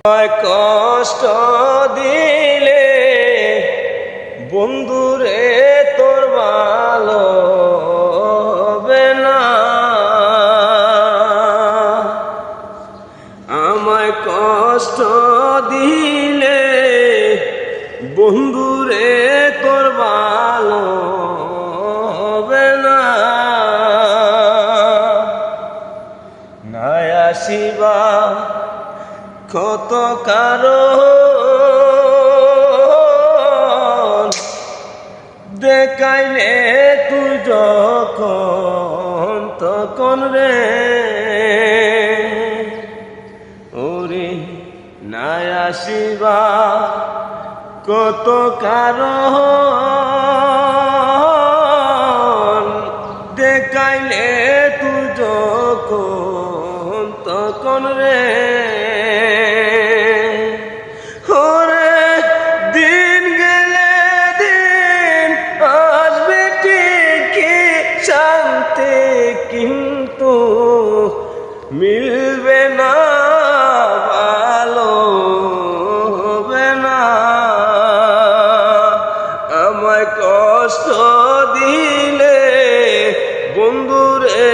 কষ্ট দিলে বন্ধুরে তোর ভালো হবে না, আমায় কষ্ট দিলে বন্ধুরে তোর ভালো হবে না, নাই আসিবা কত কারণ দেখাইলে তুই যখন তখন রে, ওরে নাই আসিবা কত কারণ দেখাইলে তুই যখন তখন রে, ওরে দিন গেলে দিন আসবে ঠিকই শান্তি, কিন্তু মিলবে না ভালো হবে না, আমায় কষ্ট দিলে বন্ধুরে